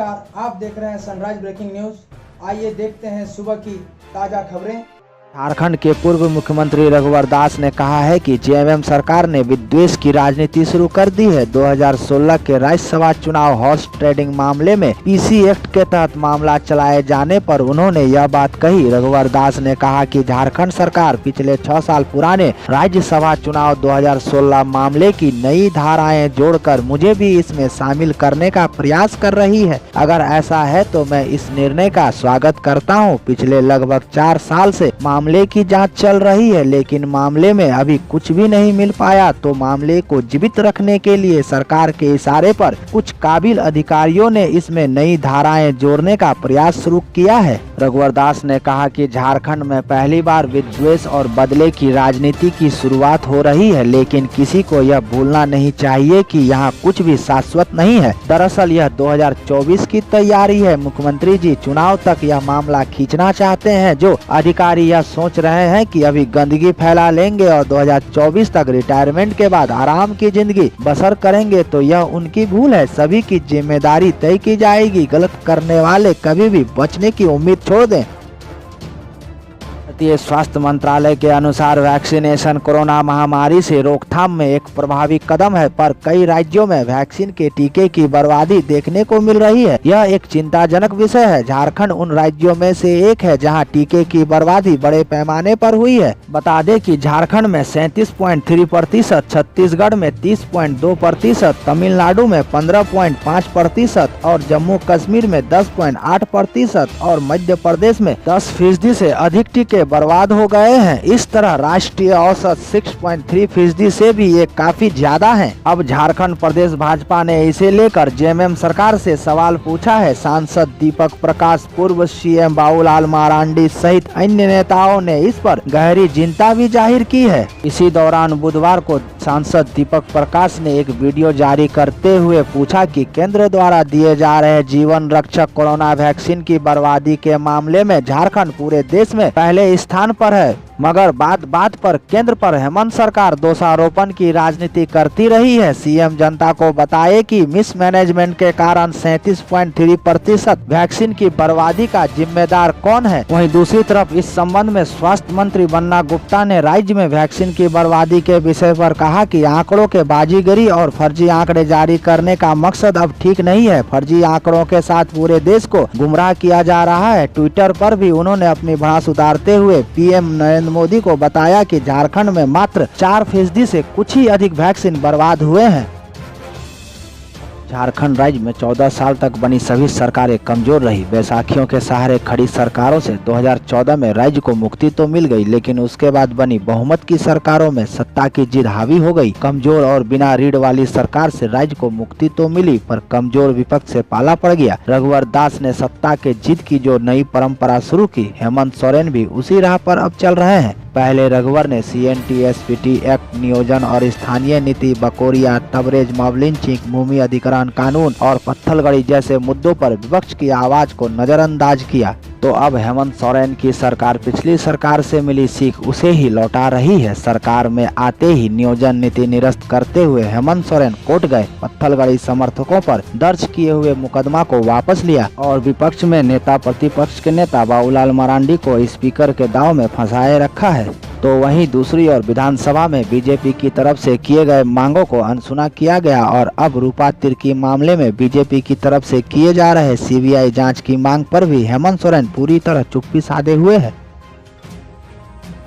नमस्कार, आप देख रहे हैं सनराइज ब्रेकिंग न्यूज। आइए देखते हैं सुबह की ताजा खबरें। झारखंड के पूर्व मुख्यमंत्री रघुवर दास ने कहा है कि जेएमएम सरकार ने विद्वेष की राजनीति शुरू कर दी है। 2016 के राज्यसभा चुनाव हॉर्स ट्रेडिंग मामले में पीसी एक्ट के तहत मामला चलाए जाने पर उन्होंने यह बात कही। रघुवर दास ने कहा कि झारखंड सरकार पिछले 6 साल पुराने राज्यसभा चुनाव 2016 मामले की नई धाराएं जोड़कर मुझे भी इसमें शामिल करने का प्रयास कर रही है। अगर ऐसा है तो मैं इस निर्णय का स्वागत करता हूँ। पिछले लगभग 4 साल से मामले की जांच चल रही है, लेकिन मामले में अभी कुछ भी नहीं मिल पाया, तो मामले को जीवित रखने के लिए सरकार के इशारे पर कुछ काबिल अधिकारियों ने इसमें नई धाराएं जोड़ने का प्रयास शुरू किया है। रघुवर दास ने कहा कि झारखंड में पहली बार विद्वेष और बदले की राजनीति की शुरुआत हो रही है, लेकिन किसी को यह भूलना नहीं चाहिए कि यहाँ कुछ भी शाश्वत नहीं है। दरअसल यह 2024 की तैयारी है। मुख्यमंत्री जी चुनाव तक यह मामला खींचना चाहते हैं। जो अधिकारी यह सोच रहे हैं कि अभी गंदगी फैला लेंगे और 2024 तक रिटायरमेंट के बाद आराम की जिंदगी बसर करेंगे, तो यह उनकी भूल है। सभी की जिम्मेदारी तय की जाएगी। गलत करने वाले कभी भी बचने की उम्मीद छोड़ दें। भारतीय स्वास्थ्य मंत्रालय के अनुसार वैक्सीनेशन कोरोना महामारी से रोकथाम में एक प्रभावी कदम है, पर कई राज्यों में वैक्सीन के टीके की बर्बादी देखने को मिल रही है। यह एक चिंताजनक विषय है। झारखंड उन राज्यों में से एक है जहां टीके की बर्बादी बड़े पैमाने पर हुई है। बता दें कि झारखंड में 37.3%, छत्तीसगढ़ में 30.2%, तमिलनाडु में 15.5% और जम्मू कश्मीर में 10.8% और मध्य प्रदेश में 10% से अधिक टीके बर्बाद हो गए हैं। इस तरह राष्ट्रीय औसत 6.3% से भी ये काफी ज्यादा है। अब झारखंड प्रदेश भाजपा ने इसे लेकर जेएमएम सरकार से सवाल पूछा है। सांसद दीपक प्रकाश, पूर्व सीएम बाबूलाल मरांडी सहित अन्य नेताओं ने इस पर गहरी चिंता भी जाहिर की है। इसी दौरान बुधवार को सांसद दीपक प्रकाश ने एक वीडियो जारी करते हुए पूछा कि केंद्र द्वारा दिए जा रहे जीवन रक्षक कोरोना वैक्सीन की बर्बादी के मामले में झारखंड पूरे देश में पहले स्थान पर है, मगर बात पर केंद्र पर हेमंत सरकार दोषारोपण की राजनीति करती रही है। सीएम जनता को बताए कि मिसमैनेजमेंट के कारण 37.3% वैक्सीन की बर्बादी का जिम्मेदार कौन है। वहीं दूसरी तरफ इस संबंध में स्वास्थ्य मंत्री बन्ना गुप्ता ने राज्य में वैक्सीन की बर्बादी के विषय पर कहा कि आंकड़ों के बाजीगरी और फर्जी आंकड़े जारी करने का मकसद अब ठीक नहीं है। फर्जी आंकड़ों के साथ पूरे देश को गुमराह किया जा रहा है। ट्विटर पर भी उन्होंने अपनी भड़ास उतारते हुए पीएम नरेंद्र मोदी को बताया कि झारखंड में मात्र 4% से कुछ ही अधिक वैक्सीन बर्बाद हुए हैं। झारखंड राज्य में 14 साल तक बनी सभी सरकारें कमजोर रही। बैसाखियों के सहारे खड़ी सरकारों से 2014 में राज्य को मुक्ति तो मिल गई, लेकिन उसके बाद बनी बहुमत की सरकारों में सत्ता की जिद हावी हो गई। कमजोर और बिना रीढ़ वाली सरकार से राज्य को मुक्ति तो मिली, पर कमजोर विपक्ष से पाला पड़ गया। रघुवर दास ने सत्ता के जिद की जो नई परंपरा शुरू की, हेमंत सोरेन भी उसी राह पर अब चल रहे हैं। पहले रघुवर ने CNT-SPT एक्ट, नियोजन और स्थानीय नीति, बकोरिया, तबरेज, मॉब लिंचिंग, भूमि अधिग्रहण कानून और पत्थलगड़ी जैसे मुद्दों पर विपक्ष की आवाज को नजरअंदाज किया, तो अब हेमंत सोरेन की सरकार पिछली सरकार से मिली सीख उसे ही लौटा रही है। सरकार में आते ही नियोजन नीति निरस्त करते हुए हेमंत सोरेन कोर्ट गए, पत्थलगड़ी समर्थकों पर दर्ज किए हुए मुकदमा को वापस लिया और विपक्ष में नेता प्रतिपक्ष के नेता बाबूलाल मरांडी को स्पीकर के दांव में फंसाए रखा है। तो वहीं दूसरी ओर विधानसभा में बीजेपी की तरफ से किए गए मांगों को अनसुना किया गया और अब रूपा तिर्की मामले में बीजेपी की तरफ से किए जा रहे CBI जांच की मांग पर भी हेमंत सोरेन पूरी तरह चुप्पी साधे हुए हैं।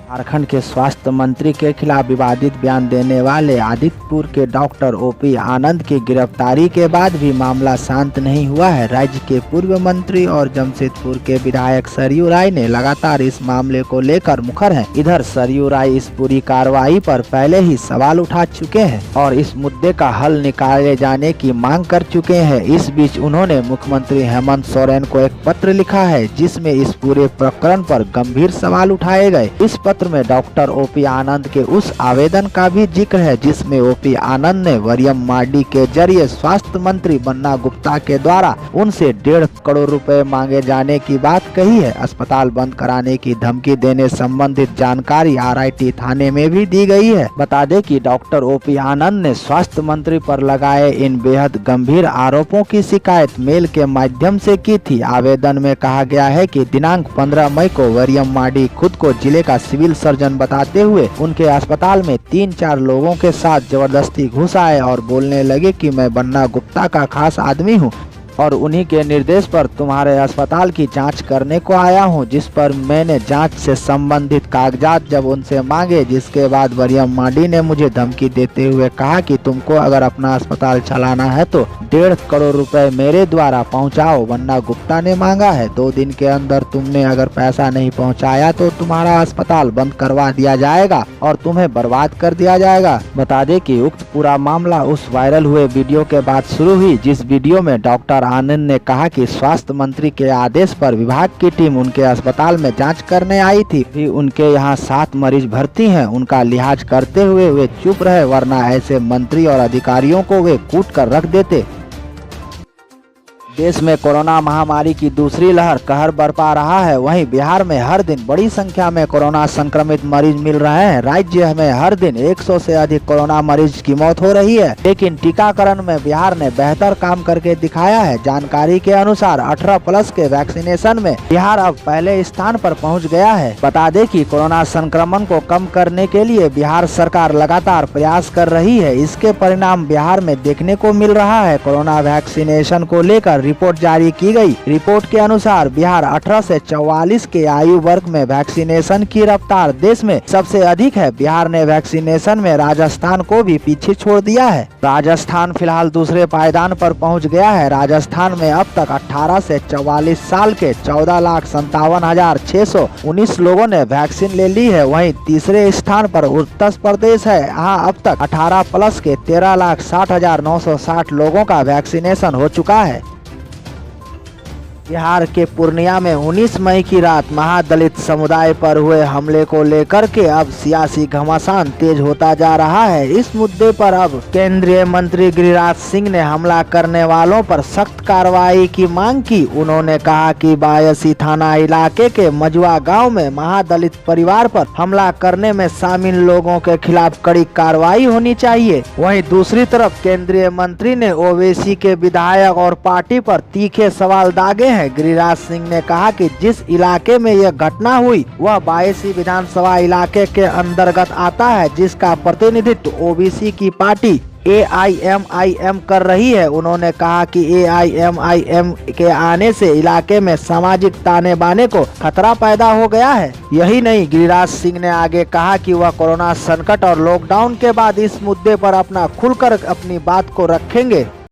झारखंड के स्वास्थ्य मंत्री के खिलाफ विवादित बयान देने वाले आदित्यपुर के डॉक्टर OP आनंद की गिरफ्तारी के बाद भी मामला शांत नहीं हुआ है। राज्य के पूर्व मंत्री और जमशेदपुर के विधायक सरयू राय ने लगातार इस मामले को लेकर मुखर हैं। इधर सरयू राय इस पूरी कार्रवाई पर पहले ही सवाल उठा चुके हैं और इस मुद्दे का हल निकाले जाने की मांग कर चुके हैं। इस बीच उन्होंने मुख्यमंत्री हेमंत सोरेन को एक पत्र लिखा है, जिसमें इस पूरे प्रकरण पर गंभीर सवाल उठाए गए। इस पत्र पत्र में डॉक्टर ओपी आनंद के उस आवेदन का भी जिक्र है जिसमें ओपी आनंद ने वर्यम मार्डी के जरिए स्वास्थ्य मंत्री बन्ना गुप्ता के द्वारा उनसे 1.5 करोड़ रुपए मांगे जाने की बात कही है। अस्पताल बंद कराने की धमकी देने संबंधित जानकारी RIT थाने में भी दी गई है। बता दें कि डॉक्टर ओपी आनंद ने स्वास्थ्य मंत्री पर लगाए इन बेहद गंभीर आरोपों की शिकायत मेल के माध्यम से की थी। आवेदन में कहा गया है कि दिनांक 15 मई को वर्यम मार्डी खुद को जिले का सिविल सर्जन बताते हुए उनके अस्पताल में 3-4 लोगों के साथ जबरदस्ती घुस आए और बोलने लगे कि मैं बन्ना गुप्ता का खास आदमी हूं और उन्हीं के निर्देश पर तुम्हारे अस्पताल की जांच करने को आया हूं, जिस पर मैंने जांच से संबंधित कागजात जब उनसे मांगे, जिसके बाद वर्यम मार्डी ने मुझे धमकी देते हुए कहा कि तुमको अगर अपना अस्पताल चलाना है तो 1.5 करोड़ रुपए मेरे द्वारा पहुंचाओ। बन्ना गुप्ता ने मांगा है 2 दिन के अंदर तुमने अगर पैसा नहीं पहुँचाया तो तुम्हारा अस्पताल बंद करवा दिया जाएगा और तुम्हें बर्बाद कर दिया जाएगा। बता दें कि उक्त पूरा मामला उस वायरल हुए वीडियो के बाद शुरू हुई, जिस वीडियो में डॉक्टर आनंद ने कहा कि स्वास्थ्य मंत्री के आदेश पर विभाग की टीम उनके अस्पताल में जांच करने आई थी। भी उनके यहाँ 7 मरीज भर्ती हैं, उनका लिहाज करते हुए वे चुप रहे, वरना ऐसे मंत्री और अधिकारियों को वे कूट कर रख देते। देश में कोरोना महामारी की दूसरी लहर कहर बरपा रहा है। वहीं बिहार में हर दिन बड़ी संख्या में कोरोना संक्रमित मरीज मिल रहे हैं। राज्य में हर दिन 100 से अधिक कोरोना मरीज की मौत हो रही है, लेकिन टीकाकरण में बिहार ने बेहतर काम करके दिखाया है। जानकारी के अनुसार 18+ के वैक्सीनेशन में बिहार अब पहले स्थान पर पहुंच गया है। बता दें कि कोरोना संक्रमण को कम करने के लिए बिहार सरकार लगातार प्रयास कर रही है। इसके परिणाम बिहार में देखने को मिल रहा है। कोरोना वैक्सीनेशन को लेकर रिपोर्ट जारी की गई। रिपोर्ट के अनुसार बिहार 18 से 44 के आयु वर्ग में वैक्सीनेशन की रफ्तार देश में सबसे अधिक है। बिहार ने वैक्सीनेशन में राजस्थान को भी पीछे छोड़ दिया है। राजस्थान फिलहाल दूसरे पायदान पर पहुंच गया है। राजस्थान में अब तक 18 से 44 साल के 14,57,619 लोगों ने वैक्सीन ले ली है। वहीं तीसरे स्थान पर उत्तर प्रदेश है। यहाँ अब तक 18+ के 13,60,960 लोगों का वैक्सीनेशन हो चुका है। बिहार के पूर्णिया में 19 मई की रात महादलित समुदाय पर हुए हमले को लेकर के अब सियासी घमासान तेज होता जा रहा है। इस मुद्दे पर अब केंद्रीय मंत्री गिरिराज सिंह ने हमला करने वालों पर सख्त कार्रवाई की मांग की। उन्होंने कहा कि बायसी थाना इलाके के मजुआ गांव में महादलित परिवार पर हमला करने में शामिल लोगों के खिलाफ कड़ी कार्रवाई होनी चाहिए। वहीं दूसरी तरफ केंद्रीय मंत्री ने ओवैसी के विधायक और पार्टी पर तीखे सवाल दागे। गिरिराज सिंह ने कहा कि जिस इलाके में यह घटना हुई वह बायसी विधानसभा इलाके के अंतर्गत आता है, जिसका प्रतिनिधित्व ओबीसी की पार्टी AIMIM कर रही है। उन्होंने कहा कि AIMIM के आने से इलाके में सामाजिक ताने बाने को खतरा पैदा हो गया है। यही नहीं, गिरिराज सिंह ने आगे कहा कि वह कोरोना संकट और लॉकडाउन के बाद इस मुद्दे पर खुलकर अपनी बात को रखेंगे।